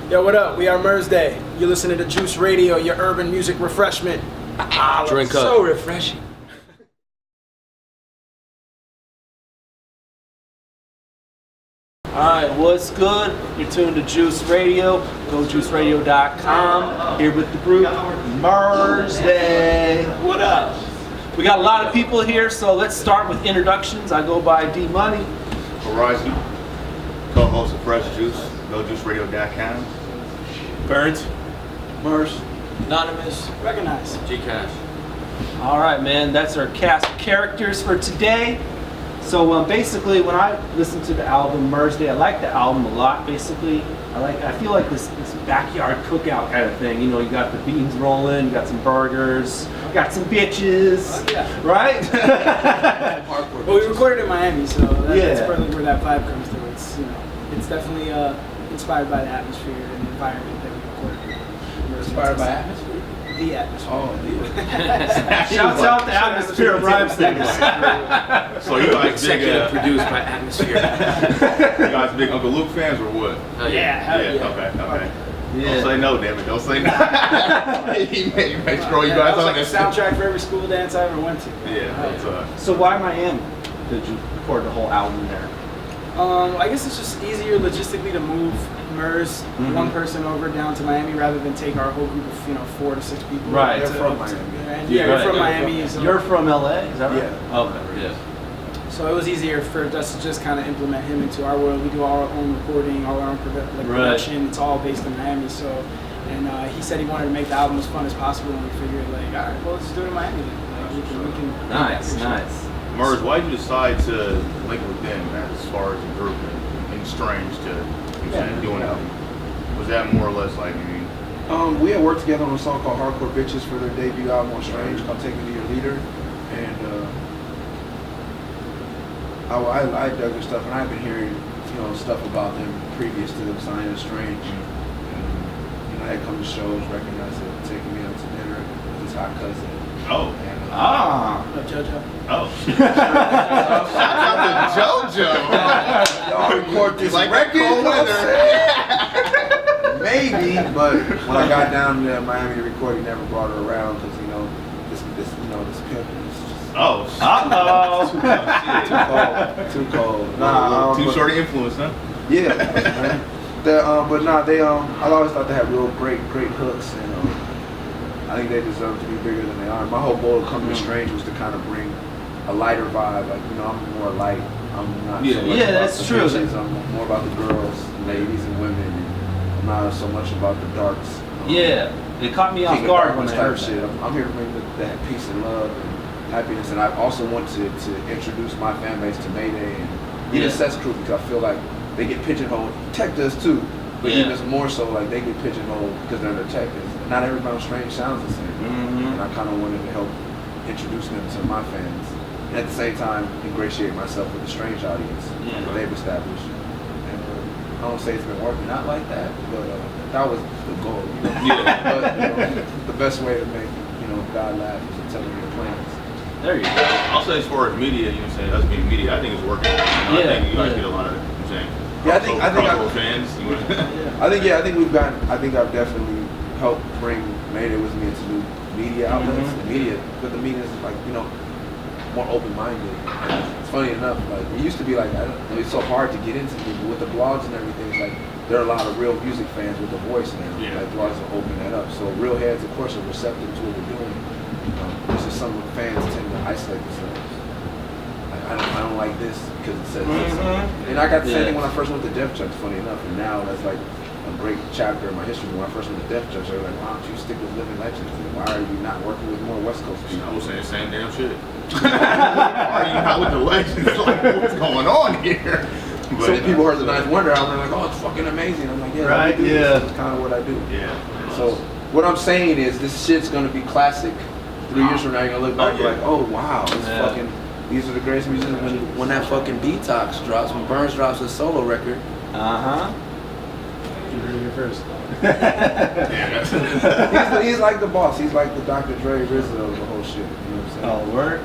Yo, what up? We are Mursday. You're listening to Juice Radio, your urban music refreshment. Drink up. So refreshing. Alright, what's good? You're tuned to Juice Radio. Go juiceradio.com. Here with the group, Mursday. What up? We got a lot of people here, so let's start with introductions. I go by D Money. Horizon, co-host of Fresh Juice, gojuiceradio.com. Burns. Murs. Anonymous. Recognize. G-Cash. Alright, man, that's our cast of characters for today. So basically, when I listen to the album Mursday, I like the album a lot. Basically, I feel like this backyard cookout kind of thing. You know, you got the beans rolling, you got some burgers, you got some bitches, right? Well, we recorded in Miami, so that's probably where that vibe comes through. It's it's definitely inspired by the atmosphere and the environment that we recorded. Inspired by atmosphere? The atmosphere. Oh, Shouts out the atmosphere of rhyme things. So you guys executive produced by Atmosphere. you guys big Uncle Luke fans or what? Oh, yeah. Okay. Yeah. Don't say no, damn it. Don't say no. he may scroll you guys That was on like a this. soundtrack for every school dance I ever went to. Yeah, that's So why Miami? Did you record the whole album there? I guess it's just easier logistically to move Murs one person over down to Miami rather than take our whole group of 4 to 6 people. Right. They're from Miami. Yeah, we're from Miami. So. You're from LA, is that right? Yeah. Okay. Yeah. So it was easier for us to just kind of implement him into our world. We do all our own recording, all our own production. It's all based in Miami. So, and he said he wanted to make the album as fun as possible, and we figured like, all right, well, let's just do it in Miami then. Like, we can Nice. Murs, why did you decide to link with them as far as a group and Strange to doing it? Was that more or less like, we had worked together on a song called Hardcore Bitches for their debut album on Strange called Take Me to Your Leader. And I dug their stuff, and I've been hearing, stuff about them previous to them signing to Strange. And, I had come to shows, recognized it, taking me out to dinner with his hot cousin. oh. And, JoJo. Oh. Shout out to JoJo. y'all record this like record? cold weather. Maybe, but when I got down to Miami to record, he never brought her around because this pimp is just too cold. Too short of influence, huh? Yeah, man. They I always thought they had real great hooks, and I think they deserve to be bigger than they are. My whole goal of coming to Strange was to kind of bring a lighter vibe. Like, I'm more light. I'm not so much about that's the true. bitches. I'm more about the girls, ladies, and women. And I'm not so much about the darks. It caught me off guard when I heard shit. I'm here to bring that peace and love and happiness. And I also want to introduce my fan base to Mayday and even Seth's crew, because I feel like they get pigeonholed. Tech does too. But even more so, like, they get pigeonholed because they're detectives. Not everybody on Strange sounds the same. And I kind of wanted to help introduce them to my fans. And at the same time, ingratiate myself with the Strange audience that they've established. And I don't say it's been working out like that, but that was the goal. But, the best way to make, God laugh is to tell him your plans. There you go. I'll say as far as media, us being media, I think it's working. I think you guys get a lot of, I think fans. I think I've definitely helped bring Mayday with me into new media outlets. The media is like, more open-minded. It's funny enough, like, it used to be like, it's so hard to get into people with the blogs and everything. It's like, there are a lot of real music fans with a voice now. Like, blogs are opening that up. So real heads, of course, are receptive to what we're doing. It's just some fans tend to isolate themselves. I don't like this because it says this. And I got the same thing when I first went to Def Jux, funny enough, and now that's like a great chapter in my history. When I first went to Def Jux, they were like, why don't you stick with living legends? Why are you not working with more West Coast people? I was saying the same damn shit. Why are you not with the legends? Like, what's going on here? But so people heard the Ninth Wonder album, they're like, oh, it's fucking amazing. I'm like, that's kind of what I do. So what I'm saying is, this shit's gonna be classic. 3 years from now, you're gonna look back and be like, oh wow, these are the greatest musicians. When that fucking Detox drops, when Burns drops a solo record. You heard it here first. He's like the boss. He's like the Dr. Dre RZA of the whole shit. You know what I'm saying? Oh, word.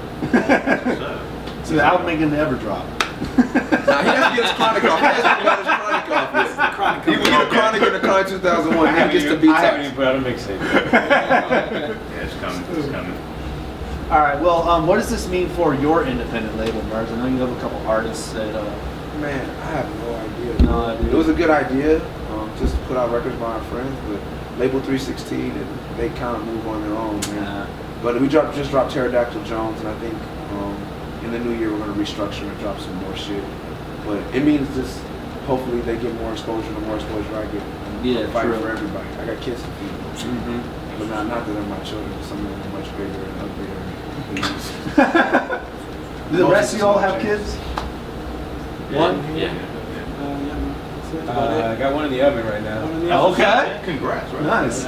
So the album ain't gonna ever drop. Nah, he has to get his chronic off. He has to get his chronic off. Chronic He coming. was the Chronic in the Chronic 2001. I He haven't gets to even, be I haven't touched. even put out a mixtape. Yeah, it's coming. It's coming. All right. Well, what does this mean for your independent label, Murs? I know you have a couple artists that. Man, I have no idea. No idea. It was a good idea, just to put out records by our friends, but Label 316, and they kind of move on their own, man. But we just dropped Pterodactyl Jones, and I think in the new year we're going to restructure and drop some more shit. But it means just hopefully they get more exposure. The more exposure I get, I'm fighting for everybody. I got kids to feed, but not that they're my children. Some of them are much bigger and uglier. Do the rest of y'all have kids? One? Yeah. I got one in the oven right now. Okay. Congrats, right? Nice.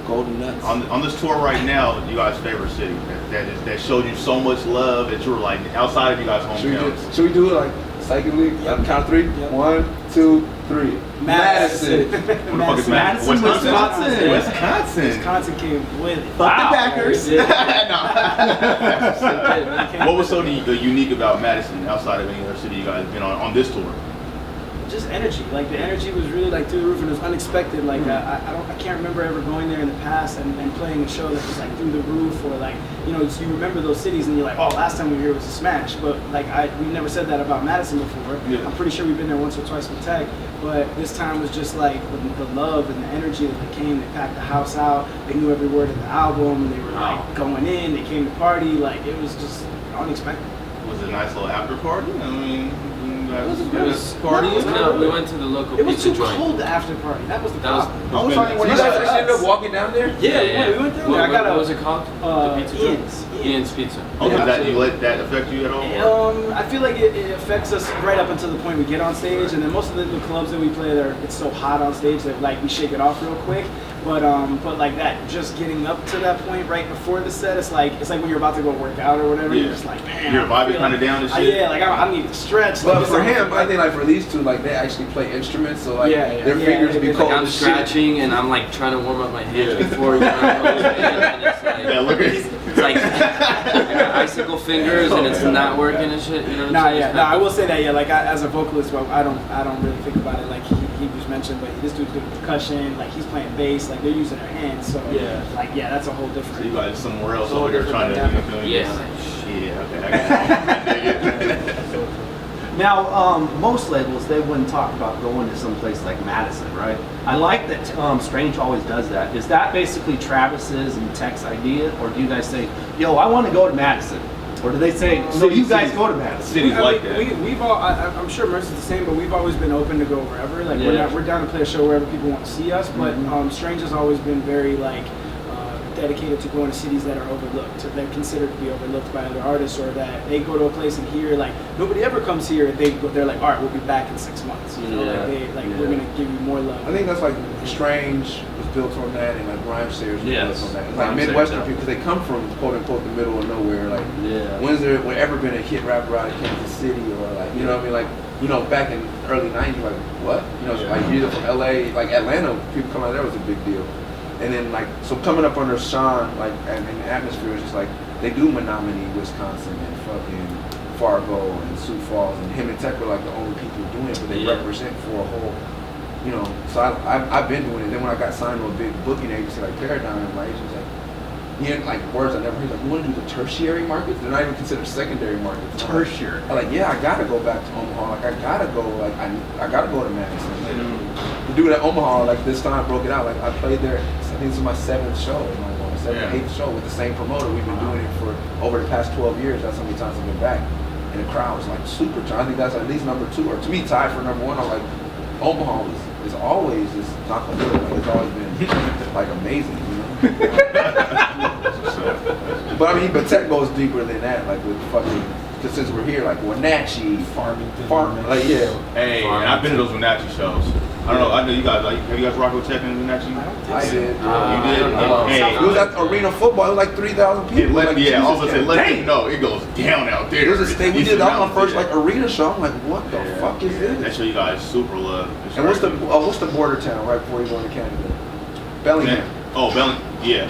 Golden nuts. On this tour right now, you guys' favorite city that showed you so much love that you were like outside of you guys' hometowns. Should we do it like psychically? Yep. Count of 3? Yep. 1, 2, 3. What Madison. the fuck is Madison? Wisconsin. Wisconsin. Wisconsin came with it. Fuck the Packers. What was so unique about Madison outside of any other city you guys have been on this tour? Just energy. Like the energy was really like through the roof, and it was unexpected. Like I can't remember ever going there in the past and playing a show that was like through the roof, or like you remember those cities and you're like, oh, last time we were here was a smash. But like we never said that about Madison before. Yeah. I'm pretty sure we've been there once or twice with Tech, but this time was just like the love and the energy that they came. They packed the house out. They knew every word of the album. They were like going in. They came to party. Like it was just unexpected. Was it a nice little after party? I mean, It was party. No, we went to the local It was pizza too joint. cold after party. That was the That was- problem. I was like, when You you guys guys actually ended up walking down there? Yeah, we went through there. I got what was it called? The pizza joint? Ian's Pizza. Oh, did that you let that affect you at all? I feel like it affects us right up until the point we get on stage, and then most of the clubs that we play, it's so hot on stage that like we shake it off real quick. But like that, just getting up to that point right before the set, it's like when you're about to go work out or whatever. Yeah. You're just like, man, Your I vibe is feel kind of like- down and shit. Yeah, like I need to stretch. But like, for it's him, I think like for these two, like they actually play instruments, so like Yeah, their yeah, fingers yeah, be yeah. cold Like I'm as shit. scratching and I'm like trying to warm up my hands Yeah. before you and it's like, Yeah, look at it's like I got icicle fingers and it's not working and shit. You know what I'm saying? It's I kinda- will say that, yeah. Like as a vocalist, well, I don't really think about it. Like he just mentioned, but this dude's doing percussion. Like he's playing bass. Like they're using their hands. So that's a whole different. So you guys somewhere else It's all over there trying to, different feel Yeah. Shit, okay, I got it. Now, most labels, they wouldn't talk about going to some place like Madison, right? I like that Strange always does that. Is that basically Travis's and Tech's idea? Or do you guys say, yo, I want to go to Madison? Or do they say, no, you guys go to Madison? Cities like that. We've all. I'm sure Mercy's the same, but we've always been open to go wherever. Like Yeah. we're down to play a show wherever people want to see us. But Strange has always been very like dedicated to going to cities that are overlooked, or they're considered to be overlooked by other artists, or that they go to a place and hear like nobody ever comes here. They're like, all right, we'll be back in 6 months. You know, we're gonna give you more love. I think that's like Strange was built on that, and like Rhymesayers was Yes. built on that. It's like Rhymesayers, Midwestern yeah. people, because they come from quote unquote the middle of nowhere. Like, Yeah. when's there ever been a hit rapper out of Kansas City, or like, you know what I mean? Like, back in early '90s, like what? Like you're from LA, like Atlanta, people come out there was a big deal. And then like, so coming up under Sean, like, and the atmosphere is just like, they do Menominee, Wisconsin, and fucking Fargo and Sioux Falls, and him and Tech were like the only people doing it, but they represent for a whole, so I've been doing it. Then when I got signed to a big booking agency like Paradigm, like, he was like, he had like words I never heard, like, you want to do the tertiary markets? They're not even considered secondary markets. Tertiary. I'm like, yeah, I gotta go back to Omaha. Like, I gotta go, like, I gotta go to Madison. Like, the dude at Omaha, like, this time broke it out. Like, I played there, I think this is my 7th show, my 7th or 8th show with the same promoter. We've been doing it for over the past 12 years. That's how many times I've been back. And the crowd was like super tight. I think that's at least number 2, or to me tied for number 1. I'm like, Omaha is always just not the good. Like, it's always been like amazing, But I mean, but Tech goes deeper than that, like with fucking, because since we're here, like Wenatchee, Farmington. like yeah. Hey, and I've been to those Wenatchee shows. I don't know. I know you guys. Like, have you guys rocked with Tech in Wenatchee? I did. You did. I don't know. Hey, It was at Arena Football. It was like 3,000 people. Like, yeah, I was Jesus, gonna say, let dang. them know it goes down out there. It was a state we These did. That was my mountains, first like arena show. I'm like, what the Yeah. fuck is That this? show you guys super love. It's And what's right. the border town right before you go into Canada? Bellingham. Oh, Bellingham. Yeah.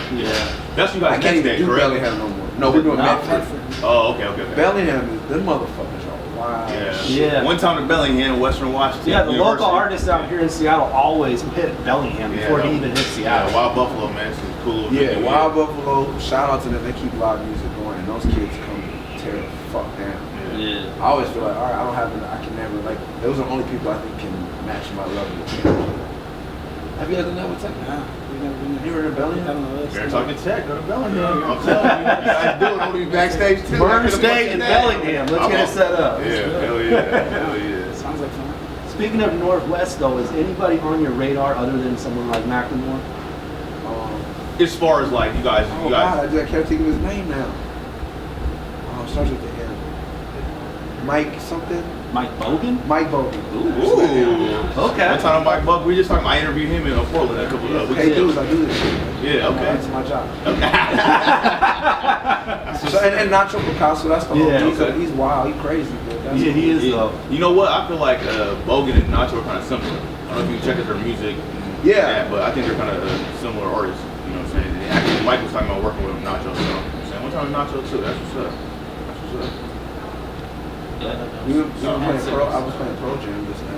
That's you guys I can't next even day, do correct? Bellingham no more. No, we're doing Medford. Oh, okay. Bellingham is them motherfuckers are Wow. Yeah. One time to Bellingham, Western Washington. Yeah, the University. local artists out here in Seattle always hit Bellingham before he even hit Seattle. Yeah, Wild Buffalo, man. It's cool little Yeah, venue. Wild Buffalo, shout out to them. They keep live music going, and those kids come tear the fuck down. Yeah. I always feel like, all right, I can never, like, those are the only people I think can match my level. Have you ever done that with Tech? Nah, we never been there. You were in Bellingham? I don't know. They're talking tech, go to Bellingham. I'm telling you, you guys do it. I'm gonna be backstage too. Mursday and Bellingham. Let's get it set up. Yeah, hell yeah, hell yeah. Sounds like fun. Speaking of Northwest, though, is anybody on your radar other than someone like Macklemore? As far as like you guys, Oh God, I can't think of his name now. It starts with the M. Mike something? Mike Bogan? Mike Bogan. Ooh. Okay. One time, Mike Buck, we just talking. I interviewed him in Portland a couple of weeks Hey ago. dudes, I do this shit. Yeah, okay. That's my job. So, and Nacho Picasso, that's the whole Yeah, dude. okay. He's wild, he's crazy, dude. That's Yeah, he is, Yeah. though. You know what? I feel like Bogan and Nacho are kind of similar. I don't know if you check out their music. Yeah. But I think they're kind of similar artists. You know what I'm saying? And actually, Mike was talking about working with Nacho. So I'm saying one time with Nacho too. That's what's up. That's what's up. We were playing pro. I was playing Pro Jam just now.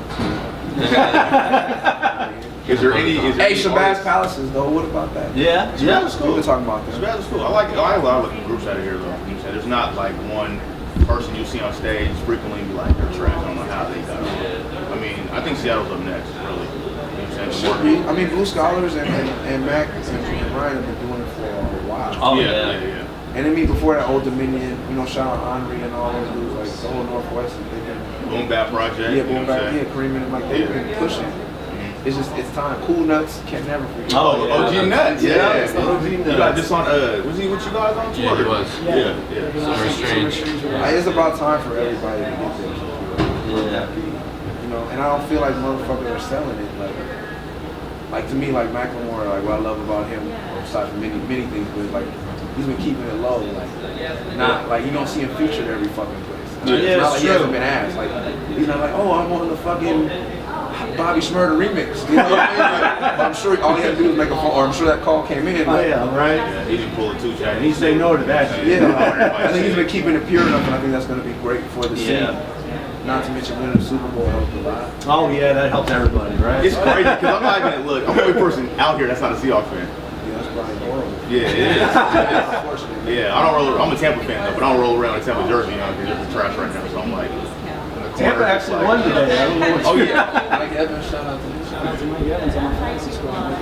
Is there any? Is there Hey, any Shabazz artists- Palaces though. What about that? Yeah, yeah. Shabazz is We cool. were talking about that. Shabazz is cool. I like a lot of groups out of here though. You know what I'm saying? There's not like one person you see on stage frequently be like they're trash. I don't know how they got on. I mean, I think Seattle's up next, really. You know what I'm Should saying? be. I mean, Blue Scholars and Mac and Ryan have been doing it for a while. Oh, yeah. And I mean, before that, Old Dominion, you know, shout out Henri and all those dudes, like the whole Northwest, and they've been. Boom Bap Project. Yeah, you know Boom what I'm Bap, saying? yeah, Cream and like they've been pushing. It's just, it's time. Cool Nuts can never forget. Oh, yeah. OG Nuts. Yeah, Yeah. it's the OG You Nuts. got this on, was he with you guys on tour? Yeah, he was. Yeah. Summer Strange. It's about time for everybody to get there. Yeah. You know, and I don't feel like motherfuckers are selling it. Like to me, like Macklemore, like what I love about him, aside from many things, but like he's been keeping it low. Like not like you don't see him featured every fucking place. Yeah, It's not like it's he true. hasn't been asked. Like he's not like, oh, I'm on the fucking Bobby Shmurda remix. You know what I mean? Like, I'm sure all he had to do was make a phone, or I'm sure that call came in. Oh, Like, yeah, right? Yeah, he didn't pull a two jack. And he say no to that shit. Yeah, I think he's been keeping it pure enough, and I think that's going to be great for the scene. Yeah. Not to mention winning the Super Bowl helped a lot. Oh, yeah, that helped everybody, right? It's crazy because I'm not even, look, I'm the only person out here that's not a Seahawks fan. Yeah, that's probably horrible. Yeah, it is. Unfortunately. Yeah, I don't roll. I'm a Tampa fan though, but I don't roll around in Tampa jersey, you know, because it's trash right now. So I'm like, Tampa actually won today. I don't know what oh yeah. Mike Evans, shout out to you. Shout out to Mike Evans on my fantasy squad.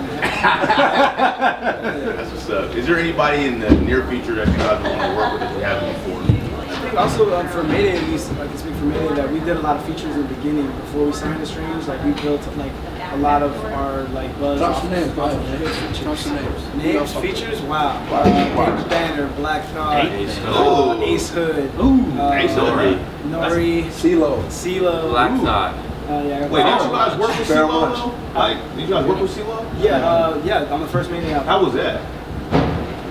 That's what's up. Is there anybody in the near future that you guys want to work with that you haven't before? I think also for Mayday, at least I can speak for Mayday, that we did a lot of features in the beginning before we signed to Strange. Like we built like a lot of our like buzz. Drop off- some names, off go of ahead, good man. features. Drop some names. Names, features, wow. Wow. Banner, Black Thought, Ooh. Ace Hood, Ooh. Ace Hood. Nori, CeeLo. CeeLo. Black Thought. Yeah. Wait, did you guys work with Fair CeeLo lunch. though? Like, did you guys work with CeeLo? Yeah, on the first Mayday album. How was that?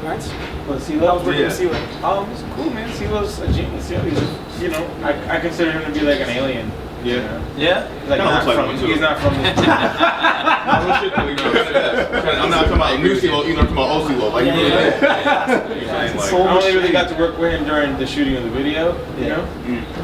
Nice. Well, see, I was working with Yeah. CeeLo. It's cool, man. CeeLo's a genius. Yeah, he's, you know, I consider him to be like an alien. Yeah. Yeah? Like Kinda not looks like from, one, too. he's not from this. I'm not talking about new CeeLo, either I'm talking about old CeeLo. Like, Yeah, you know, I like, only really got to work with him during the shooting of the video, you Yeah.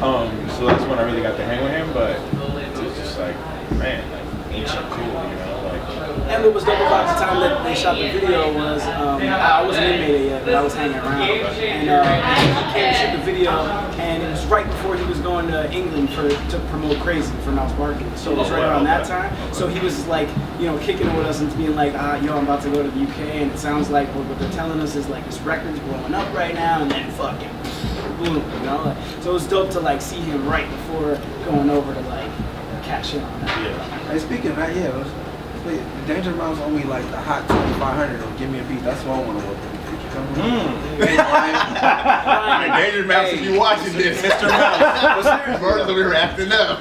know. So that's when I really got to hang with him. But it was just like, man, like ancient cool, you know, like. And what was dope about the time that they shot the video was I wasn't in Mayday yet, but I was hanging around. And he came to shoot the video, and it was right before he was going to England to promote Crazy for Mouse Market. So it was right around that time. So he was like, you know, kicking it with us and being like, yo, I'm about to go to the UK, and it sounds like what they're telling us is like this record's blowing up right now, and then fucking boom, you know. Like, so it was dope to like see him right before going over to like cash in on that. yeah. Hey, speaking of that, yeah, the Danger Mouse owe me like the hot 2500 or give me a beat. That's what I want to work with. Hey, Brian. Danger Mouse, if you watching this, Mr. Mouse, Birds over here acting up.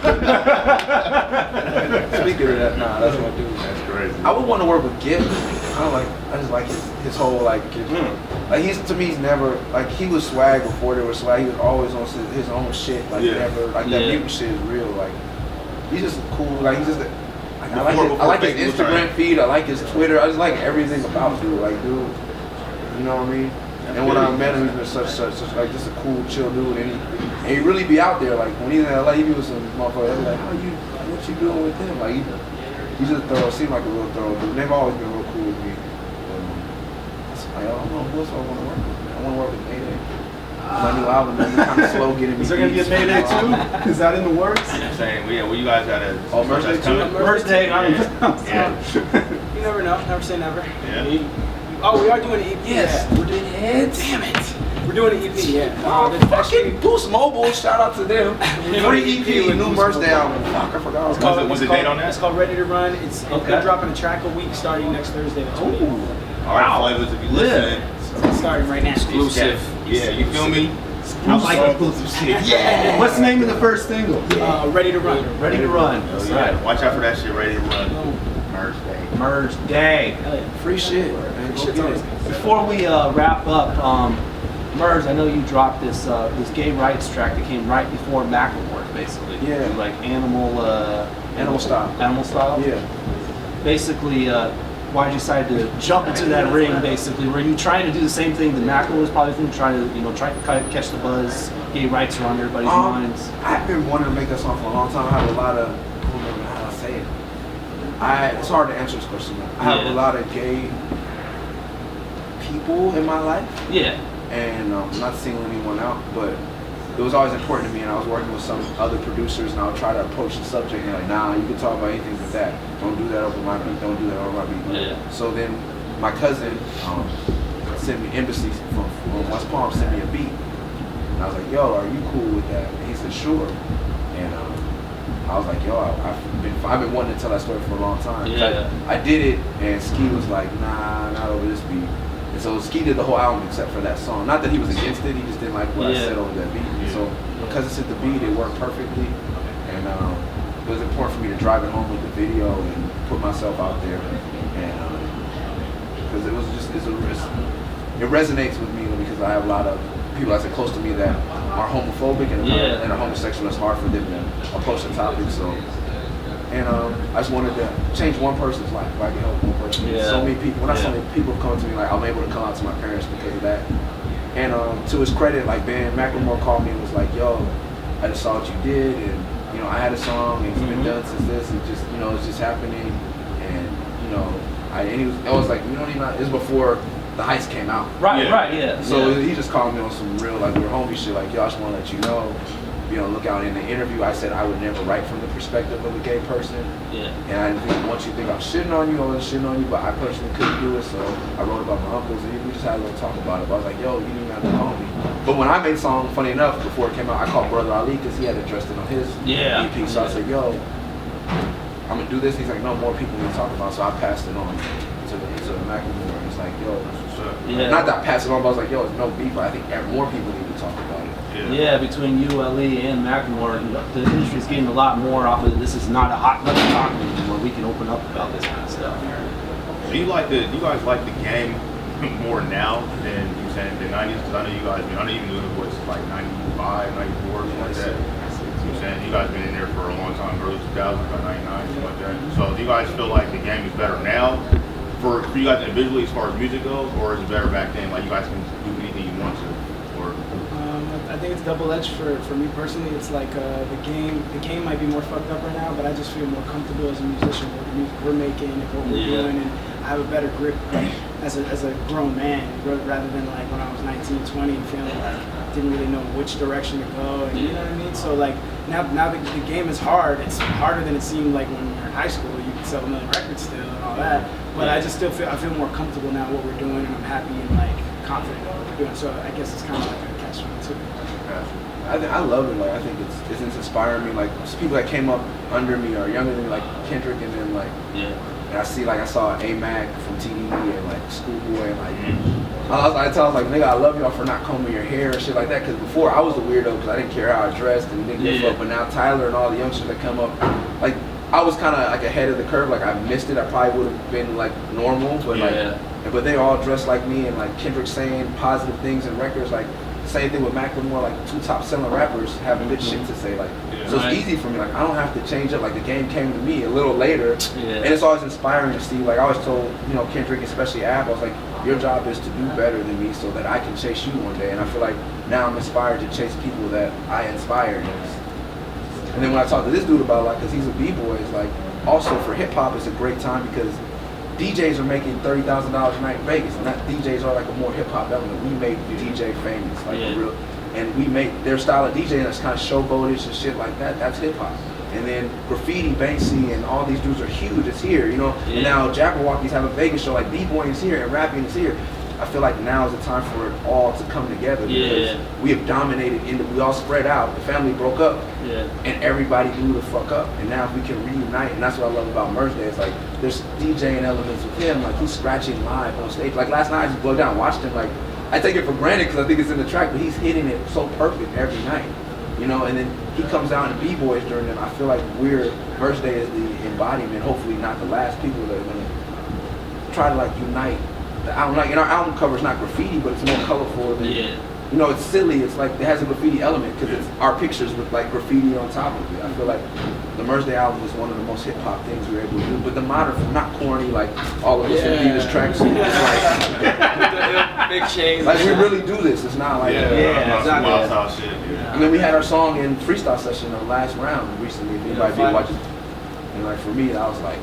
Speaking of that, nah, that's what I do. That's crazy. I would want to work with Gibb. I just like his whole like, like to me he's never like he was swag before there was swag. He was always on his own shit. Like Yeah. never like that Yeah. mutant shit is real. Like he's just cool. Like he's just. Like, I Before like his Facebook was Instagram right. feed. I like his Twitter. I just like everything about dude. Like dude, you know what I mean? And when I met him, he's been such like just a cool, chill dude. And And he really be out there, like when he's in LA, he be with some motherfuckers. They be like, what you doing with him? Like he's just thorough, seemed like a real thorough dude. They've always been real cool with me. I don't know who else I want to work with. Man. I want to work with Mayday. My new album, man, it's kind of slow getting me. Is there gonna be a Mayday too? Is that in the works? I'm saying, yeah, well, you guys got to. Oh, Mursday too? Mursday. Yeah. You never know. Never say never. Yeah. Oh, we are doing an EP. Yes, Yeah. we're doing it. Damn it. We're doing an EP, yeah. Oh, There's actually- fucking Boost Mobile, shout out to them. Free EP with new Mursday album. Fuck, I forgot. What's the date on that? It's called Ready to Run. It's Okay. dropping a track a week starting next Thursday the 20th. All right, flavors, if you listening. It's starting right now. Exclusive. Yeah, you feel me? I like exclusive shit. Yeah. What's the name of the first single? Ready to Run. Ready to Run. Oh, That's yeah. right. Watch out for that shit. Ready to run. Mursday. Mursday. Hell yeah. Free shit, man. Shit's always good. Before we wrap up, Murs, I know you dropped this gay rights track that came right before Macklemore, basically. Yeah. Like Animal Style. Animal Style. Yeah. Basically, why did you decide to jump into that ring? Basically, were you trying to do the same thing that Macklemore was probably doing, trying to kind of catch the buzz? Gay rights are on everybody's minds. I've been wanting to make that song for a long time. I have a lot of, I don't remember how to say it. It's hard to answer this question. I have a lot of gay people in my life, Yeah. and I'm not singling anyone out, but it was always important to me, and I was working with some other producers, and I would try to approach the subject, and like, nah, you can talk about anything but that. Don't do that over my beat. Don't do that over my beat. Yeah. So then my cousin sent me Embassy from West Palm, sent me a beat. And I was like, yo, are you cool with that? And he said, sure. And I was like, yo, I've been wanting to tell that story for a long time. Yeah. I did it, and Ski was like, nah, not over this beat. And so Ski did the whole album except for that song. Not that he was against it, he just didn't like what I said over that beat. So because it's hit the beat, it worked perfectly. And it was important for me to drive it home with the video and put myself out there. And because it was just, it resonates with me because I have a lot of people that are close to me that are homophobic and are homosexual. It's hard for them to approach the topic. So, and I just wanted to change one person's life. If I can help one person. Yeah. So many people, not so many people come to me like I'm able to come out to my parents because of that. And to his credit, like Ben Macklemore called me and was like, "Yo, I just saw what you did, and I had a song, and it's been done since this. It just, it's just happening." And I was like, "We don't even." It was before the heist came out. Right. Right. Yeah. So he just called me on some real, like, we're homie shit. Like, yo, I just want to let you know. Look out. In the interview, I said I would never write from the perspective of a gay person. Yeah. And I didn't want you to think I'm shitting on you, I wasn't shitting on you, but I personally couldn't do it, so I wrote about my uncles, and we just had a little talk about it. But I was like, yo, you didn't even have to call me. But when I made the song, funny enough, before it came out, I called Brother Ali because he had addressed it on his EP. So I said, yo, I'm going to do this. He's like, no, more people need to talk about it. So I passed it on to Macklemore. And it's like, yo, not that I passed it on, but I was like, yo, it's no beef, but I think more people need to talk about it. Yeah, between you, Ali, and Macklemore, the industry's getting a lot more off of this. Is not a hot button topic anymore. We can open up about this kind of stuff. So you guys like the game more now than you said the 90s? Because I know you guys, I know you knew it was like 95, 94, something like that. You saying you guys been in there for a long time, early 2000s, about 99, something like that. So do you guys feel like the game is better now for you guys individually as far as music goes, or is it better back then? Like you guys can do anything you want to, or? I think it's double-edged for me personally. It's like the game might be more fucked up right now, but I just feel more comfortable as a musician with the music we're making and what we're doing, and I have a better grip as a grown man rather than like when I was 19, 20 and feeling like I didn't really know which direction to go, and you know what I mean? So like now the game is hard. It's harder than it seemed like when we were in high school. You could sell a million records still and all that, but I just still feel more comfortable now what we're doing, and I'm happy and like confident in what we're doing. So I guess it's kind of like a catch-22. I love it. Like I think it's inspiring me. Like people that came up under me are younger than me, like Kendrick, and then like and I saw A-Mac from TDE and like Schoolboy, and like I tell them like, nigga, I love y'all for not combing your hair and shit like that. Because before I was the weirdo because I didn't care how I dressed and didn't give a fuck. But now Tyler and all the youngsters that come up, like I was kind of like ahead of the curve. Like I missed it. I probably would have been like normal, but but they all dressed like me, and like Kendrick saying positive things in records like Same thing with Macklemore, like 2 top selling rappers having good shit to say. Like, so Right. it's easy for me. Like, I don't have to change up. Like, the game came to me a little later, Yeah. and it's always inspiring to see. Like, I always told Kendrick, especially Ab, I was like, your job is to do better than me so that I can chase you one day. And I feel like now I'm inspired to chase people that I inspired. And then when I talk to this dude about like, cause he's a b-boy, it's like also for hip hop it's a great time because DJs are making $30,000 a night in Vegas, and that DJs are like a more hip hop element. We made DJ famous, like real, and we make their style of DJing that's kind of showboatish and shit like that. That's hip hop. And then graffiti, Banksy, and all these dudes are huge. It's here, you know. And now Jabberwockies have a Vegas show, like b-boying is here and rapping is here. I feel like now is the time for it all to come together because we have dominated. We all spread out. The family broke up, and everybody blew the fuck up. And now if we can reunite, and that's what I love about Mursday. It's like there's DJing elements with him. Like he's scratching live on stage. Like last night, I just broke down and watched him. Like I take it for granted because I think it's in the track, but he's hitting it so perfect every night. You know, and then he comes out and b-boys during them. I feel like Mursday is the embodiment, hopefully not the last people that are gonna try to like unite the album. Like, and our album cover is not graffiti, but it's more colorful than, you know, it's silly. It's like, it has a graffiti element because it's our pictures with like graffiti on top of it. I feel like the Mursday album is one of the most hip hop things we were able to do, but the modern, not corny, like all of us in Adidas tracksuit. It's like, big chains. like we really do this. It's not like, exactly. And then we had our song in freestyle session on the last round recently. If anybody did watch it. And like for me, I was like,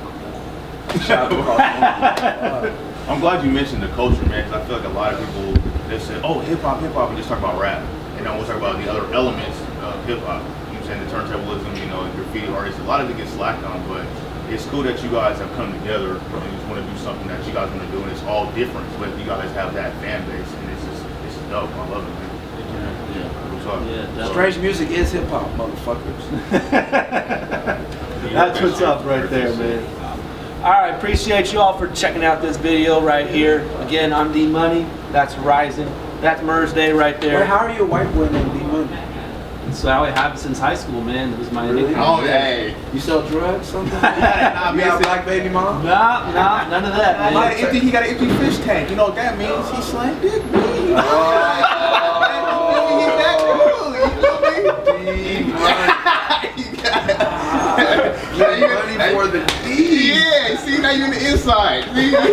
shout out to I'm glad you mentioned the culture, man, because I feel like a lot of people, they say, oh, hip-hop, and just talk about rap. And then we'll talk about the other elements of hip-hop. You know what I'm saying? The turntablism, you know, and graffiti artists. A lot of it gets slacked on, but it's cool that you guys have come together and just want to do something that you guys want to do, and it's all different, but you guys have that fan base, and it's dope. I love it, man. Strange music is hip-hop, motherfuckers. That's what's up right there, man. All right, appreciate you all for checking out this video right here. Again, I'm D Money. That's Rising. That's Mursday right there. Wait, how are you a white boy named D Money? That's how I have it since high school, man. It was my nickname. Oh, hey. You sell drugs, something? You got a black baby mom? Nah, none of that, man. He got an empty fish tank. You know what that means? He slang dick. He's that dude. You know what I mean? Money for the D. Yeah, see, now you're in the inside. See? You're in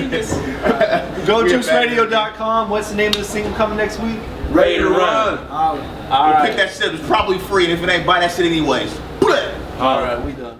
the inside. GoJuiceRadio.com. What's the name of the single coming next week? Ready to run. All right. Pick that shit. It's probably free, and if it ain't, buy that shit anyways. All right, we done.